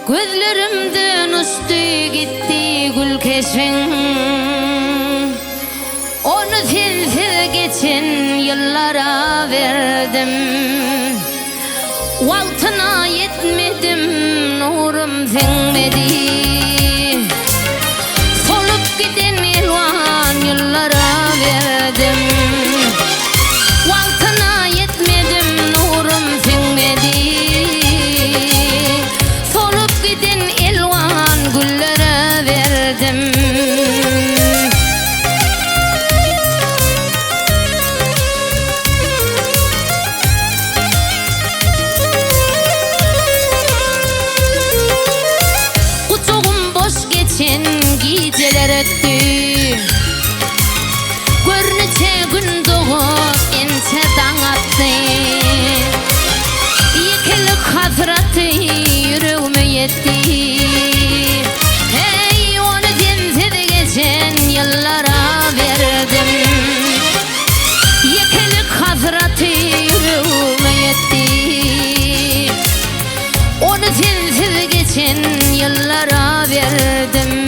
Gözlerimden uçtu gitti gül keşfin. Onu sensiz geçen yıllara verdim. Altına yetmedim, nurum sönmedi. Solup giden elvan yıllara verdim. Altına yetmedim, nurum sönmedi. Solup giden elvan güllere verdim. Geçen geceler öttü, görünce gün doğup ense dağ attı. Yekilik hasreti yüreğime yetti. Hey, onu sensiz geçen yıllara verdim. Yekilik hasreti yüreğime yetti. Onu sensiz geçen yıllara verdim.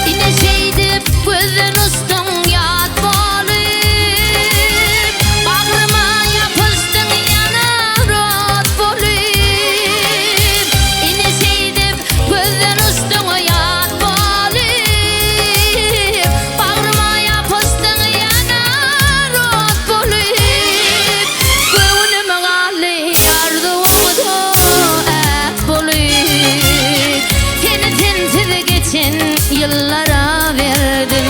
Yine şeydip gözün üstün yat bolup, bağrıma yapıştın yana rot bolup. Yine şeydip gözün üstün yat bolup, bağrıma yapıştın yana rot bolup. Gönlüme gali arzuğumdu et bolup. Seni sensiz geçen yıllara verdim.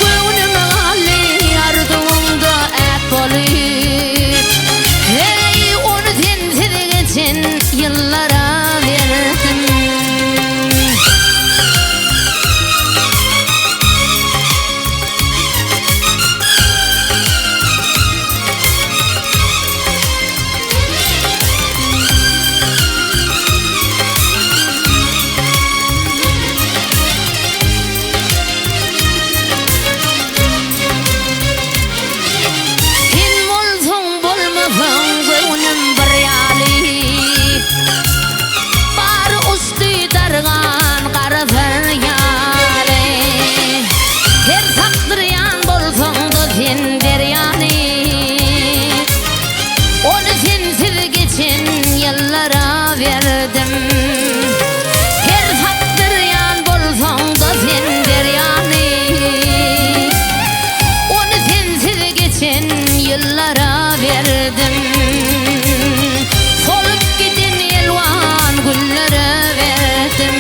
Gönlüme gali arzuğumdu et bolup. Hey, onu sensiz geçen yıllara verdim. Sen bolsun bolmasın gönlüm bir yali. Bar üstü dargan kara feryali. Her takdıryan bolsun da sen deryani. Onu sensiz geçen yıllara verdim. Her takdıryan bolsun da sen deryani. Onu sensiz geçen yıllara verdim. Solup giden elvan güllere verdim.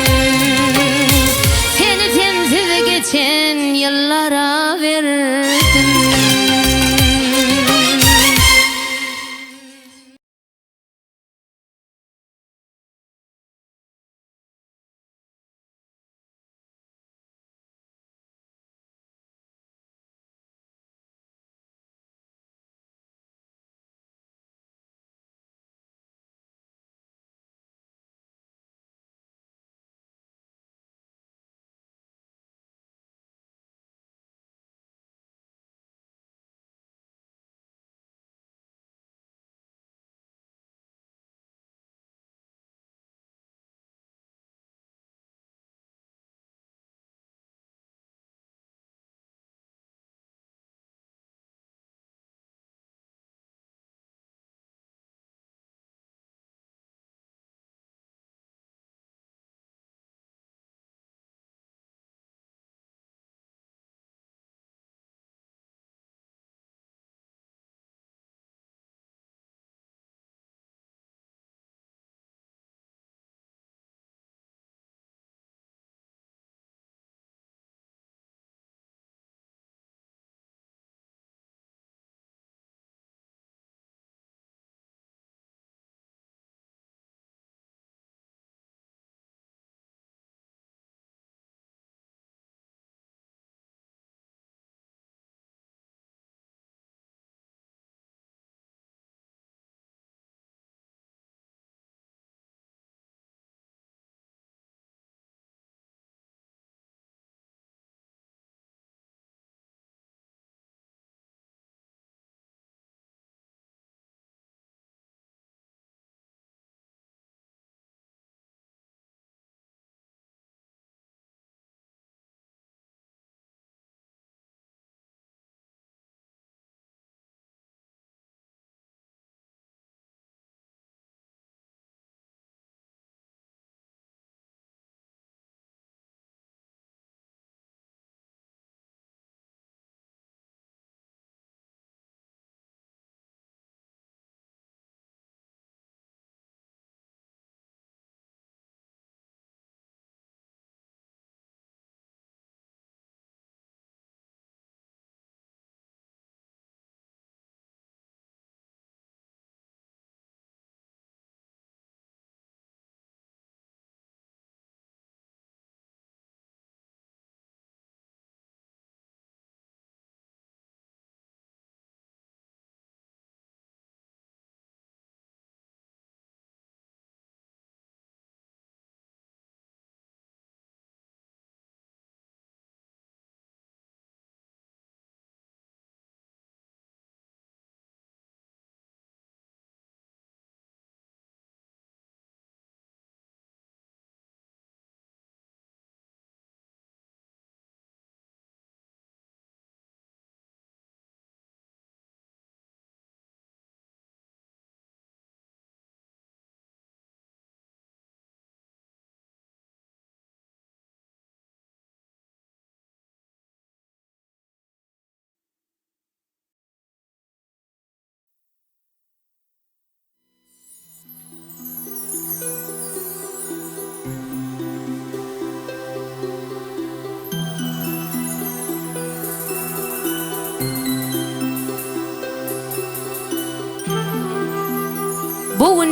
Seni sensiz geçen yıllara verdim.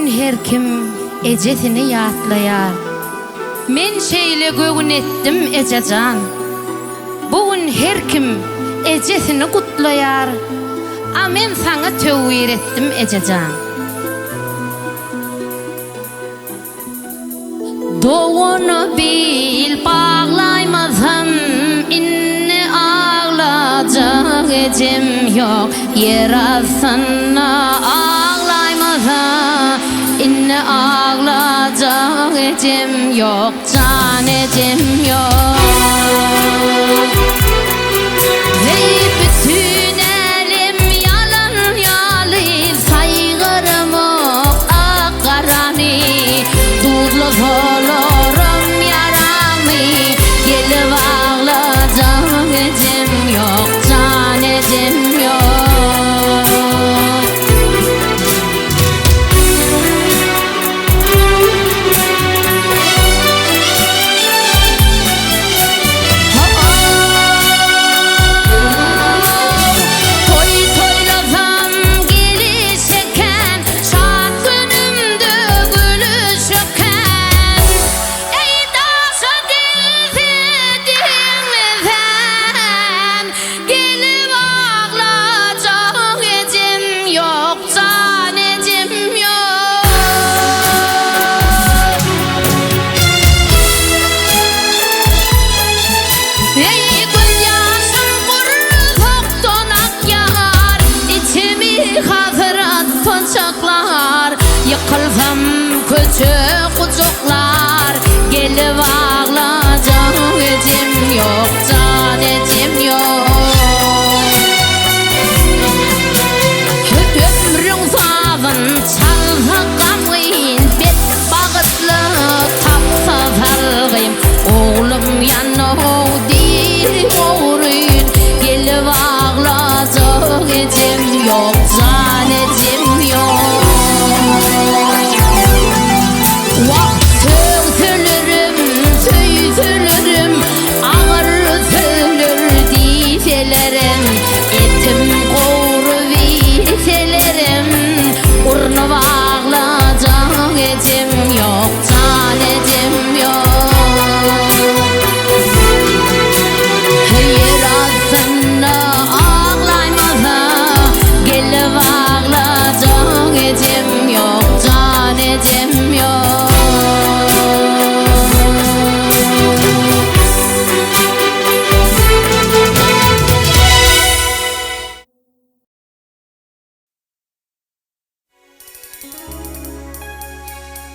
Bugün her kim ejesini ýatlaýar. Men şeýle gögün etdim ejejan. Bugün her kim ejesini gutlaýar. A men saňa töwür etdim ejejan. Doğunu bil bağlaymazam, inni ağlayacak ecem yok. Yer altına ağlaymazam, inni ağlayacak ecem yok. Can ecem yok. Hey bütün elim yalan yalir, saygırım ok akarani. Dudlu olurum yaramı, gelip ağlayacak ecem yok. Can ecem yok. Toy toylasam gelişeken, şad günümde gülüşeken. Ey daşa dilsedin mi sen? Gelip ağlayacak ecem yok. Can ecem yok. Ey gül yaşım kurutoktan akyar, içimi hatırat ponçaklar. Yıkılsam küçük kucaklar, gelip ağlayacak ecem yok. Can ecem yok. Ömrüň sazyn çalsa gamgyn, bet bagıtly tapsa salgym. Oglum ýanyw diýip oğryn, gelip ağlayacak ecem yok. Can ecem yok. Wagt söýlerim, söýselerim, agyr söýler diýselerim. Etim gowru biýselerim, urnup ağlayacak ecem yok. Can ecem yok. Yer altına ağlaymasa, gelip ağlayacak ecem yok. Can ecem yok.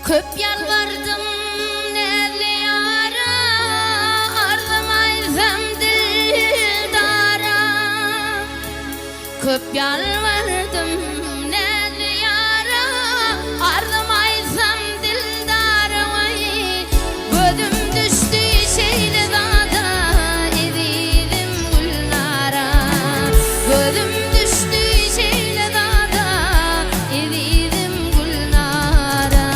Köp yalvardım nerli yara, ardımaysam dildara. Köp yalvardım nerli yara, ardımaysam dildara. Gözüm düştü şeyle dağda, edidim gülnara. Gözüm düştü şeyle dağda, edidim gülnara.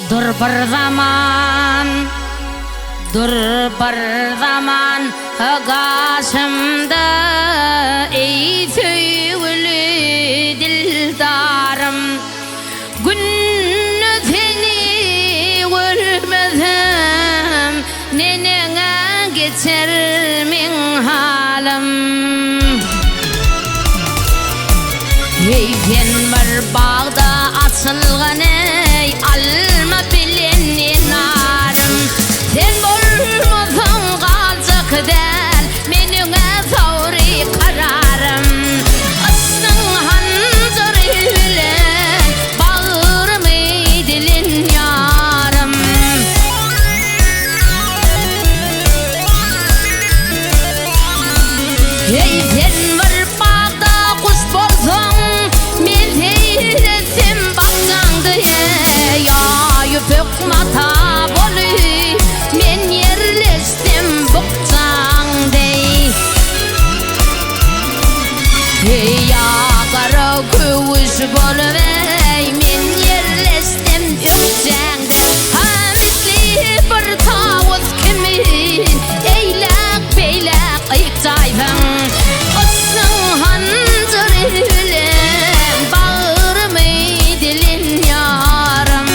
dur bir zaman, dur bir zaman karşımda ey söylü dildarım. Günü seni görmezem nenene geçer min halim. Ey ben bir bağda açılgan ey alma bilen narım. Sen bolmasan kalacak del menüne savri kararım. Asın hancar bilen bağırım ey dilin yarım. Ey sen bir bağda kuş bolsan men seyresim bakçаңды yayıp mata bolu men yerleştim bukçаңды. Ey yağara kövüş bolup men yerleştim ökçäңde. Hamsli bir tavus kimin eylek beylek ıykçaydım. Asın hancar bilen bağırım ey dilin yarım.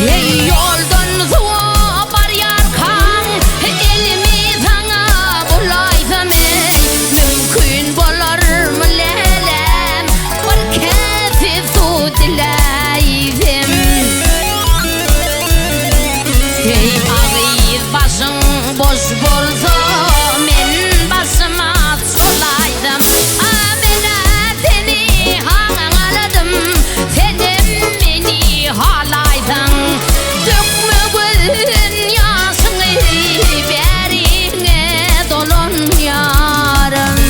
Ey yoldan zuwa bar yarkan elimi sana bulaysam ey mümkün bolarmı lelem bir kesi su dileydim. Ey ağız başın boş bolsa men başıma solaydım. Amene seni haladım senem meni halaydın. Dökme gözün yaşını berine dolun yarım.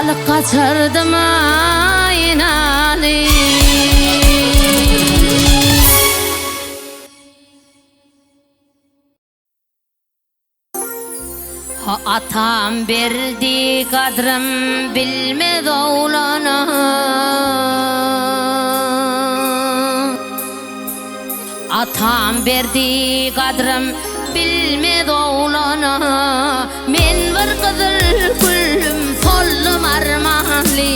balık kaçırdım aynalı. Atam berdi kadrım bilmez oğlana. Atam berdi kadrım bilmez oğlana. Men bir kızıl gülüm sollum armanlı.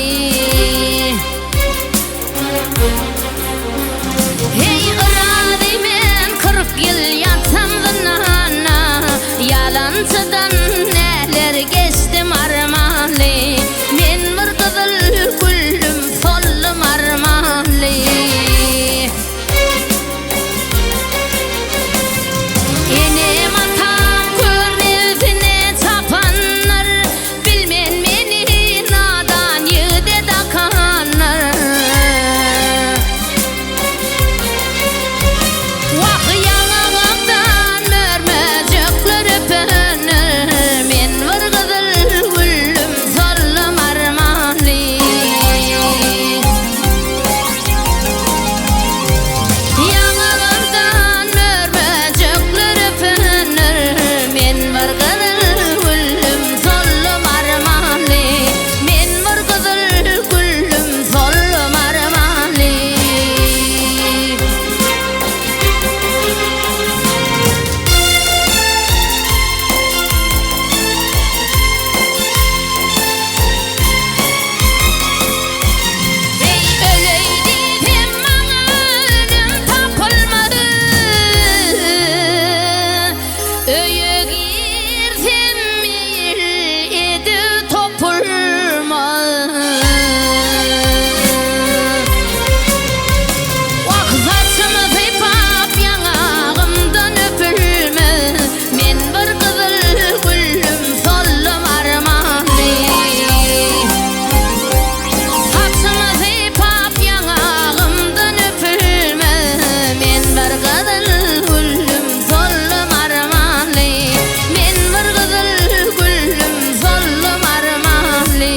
Hey ıradi men 40 yıl yatsam zınana. Yalancıdan neler geçtim armanlı. Men bir kızıl gülüm sollum armanlı. Enem atam körnezine tapanlar. Bilmen meni nadan yıde dakanlar. Vah yanağımdan mörmecekler öpenir. Men bir kızıl gülüm sollum armanlı. Yanağımdan mörmecekler öpenir. Men bir kızıl gülüm sollum armanlı. Men bir kızıl gülüm sollum armanlı. Hey öleydim bana ölüm tapılmadı. Öye girsem il edi topulmadı. Vah saçımı sıypap yanağımdan öpülme. Men bir kızıl gülüm sollum armanlı. Saçımı sıypap yanağımdan öpülme. Men bir kızıl gülüm sollum armanlı. Men bir kızıl gülüm sollum armanlı.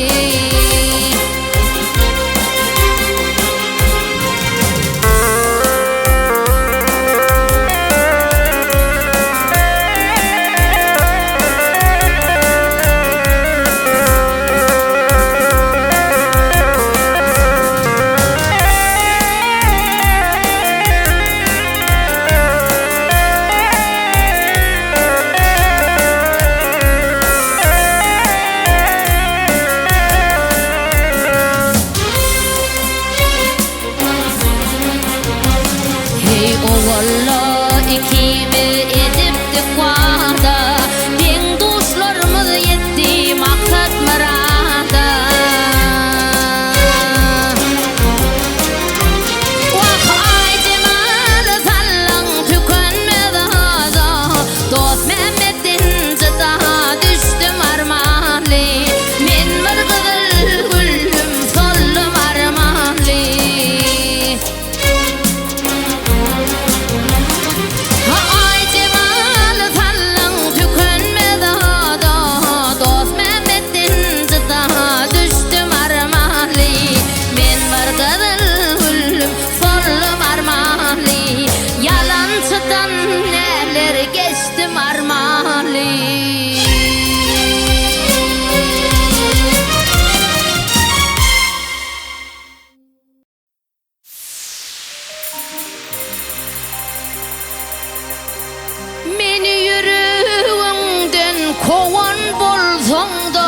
Hey oğalla ikimiz ediptik vada. Den dostlarımız yetti maksat mırada. Vah ay cemalı sallan tükenmez aza. Dost Mehmet'in çıta düştüm armanlı. Men bir kızıl gülüm sollum armanlı. Ay cemalı sallan tükenmez ada. Dost Mehmet'in çıta düştüm armanlı. Men bir kızıl gülüm sollum armanlı. Yalancıdan neler geçtim armanlı. Meni yüreğinden kovan bolsang da.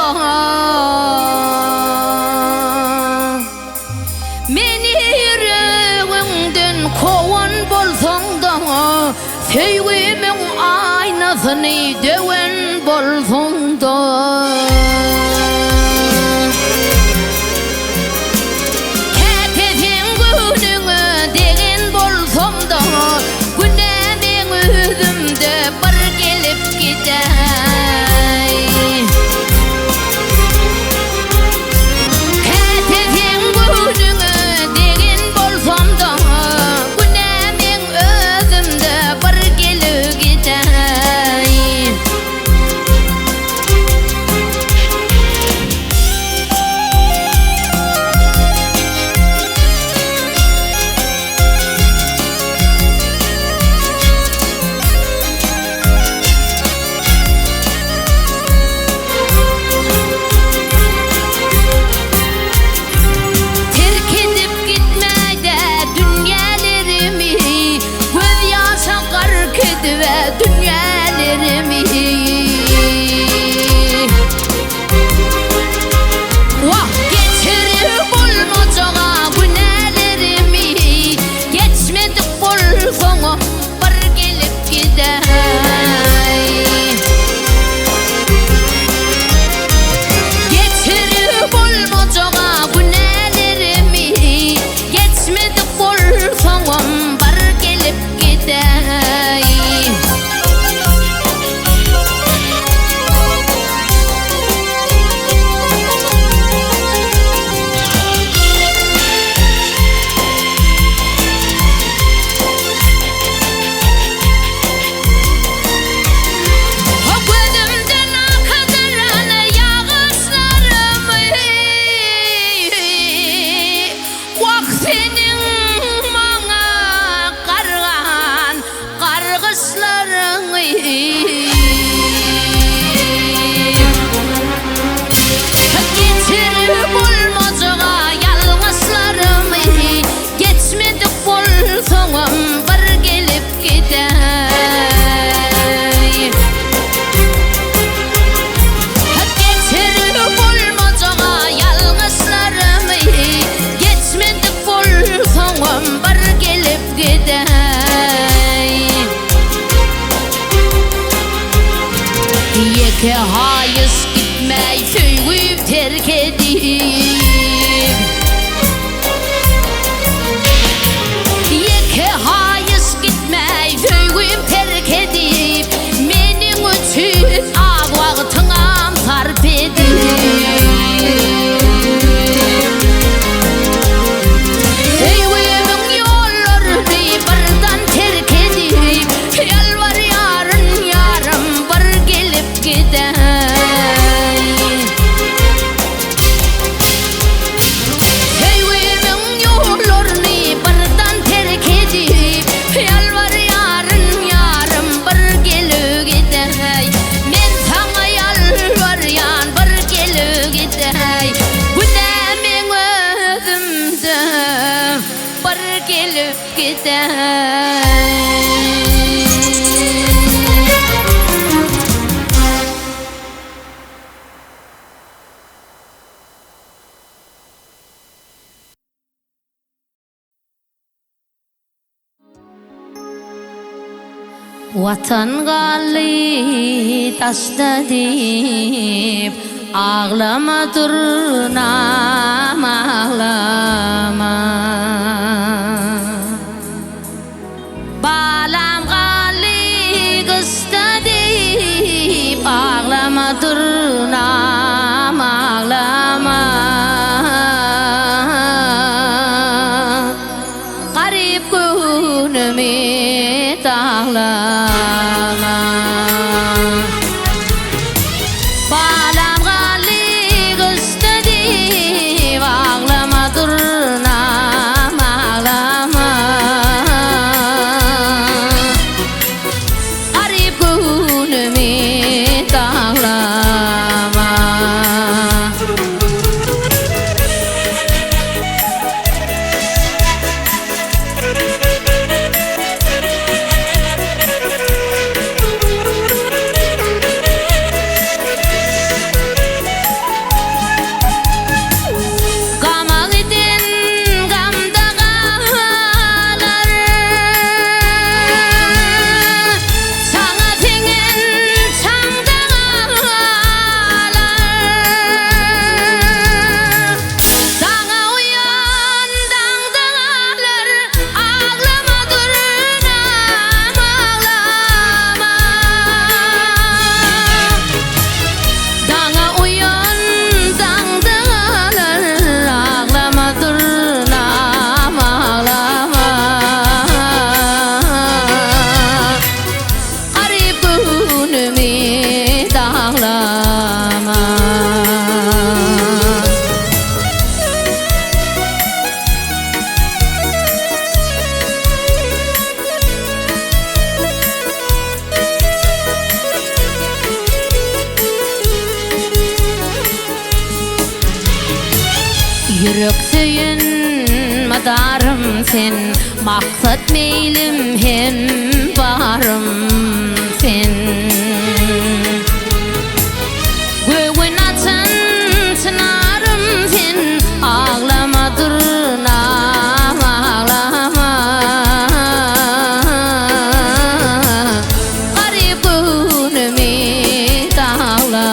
Meni yüreğinden kovan bolsang da. Sevgimin aynasını döven bolsang da. Ketesin gününe degen bolsam da. Günemin özümde bir gelip gider. Ketesin gününe degen bolsam da. Günemin özümde bir gelip gider. gider. Vatan gali taşta deyip ağlama durnam ağlama. Balam gali kısta deyip ağlama durnam ağlama. Garip günümü ağlama. Yürek söyün madarım sen, maksat meylim hem barım sen. Göğün açan çınarım sen, ağlama durnam ağlama. Garip günümü ağlama.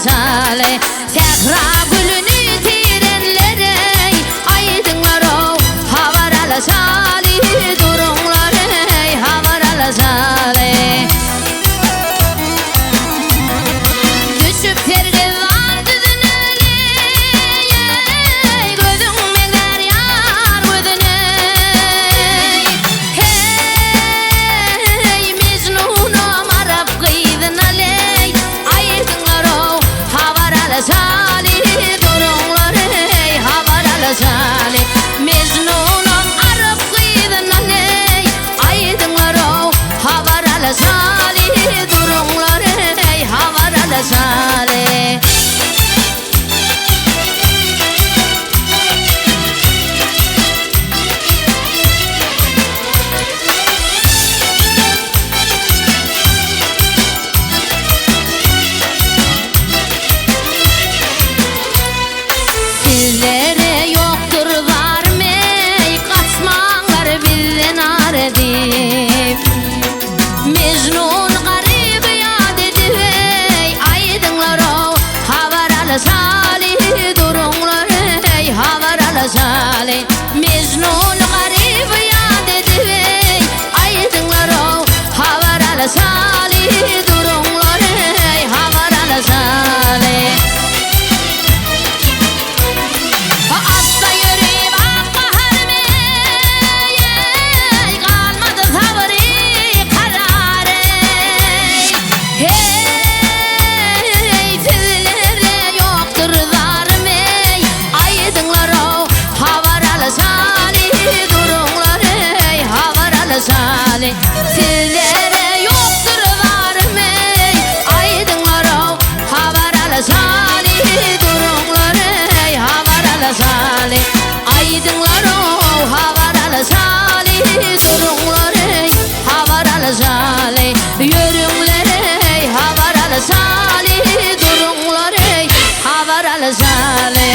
jale Sehra gülünü tirenlere aydınlar o havarala jale durunglar ey havarala jale Düşüp terge vardı düneli gözün meğer yar gözüne Hey Mecnun'um Arap kıydın aley aydınlar o havarala jale durunglar ey havarala jale Mecnun'um Arap kıydın aley aydınlar o havarala jale durunglar ey havarala jale Sizlere yoktur var mey kaçmanlar bizden aredip Mecnun garip yad edivey aydınlar o havarala jale durunglar ey havarala jale Mecnun garip yad edivey aydınlar o havarala jale durunglar ey havarala jale Asla yürüyüp akbahar mey kalmadı sabri karar Hey sizlere yoktur zar mey aydınlar o havarala jale durunglar ey havarala jale Sizlere yoktur zar mey aydınlar o havarala jale durunglar ey havarala jale aydınlar o havarala jale durunglar ey havarala jale yürüngler ey havarala jale durunglar ey havarala jale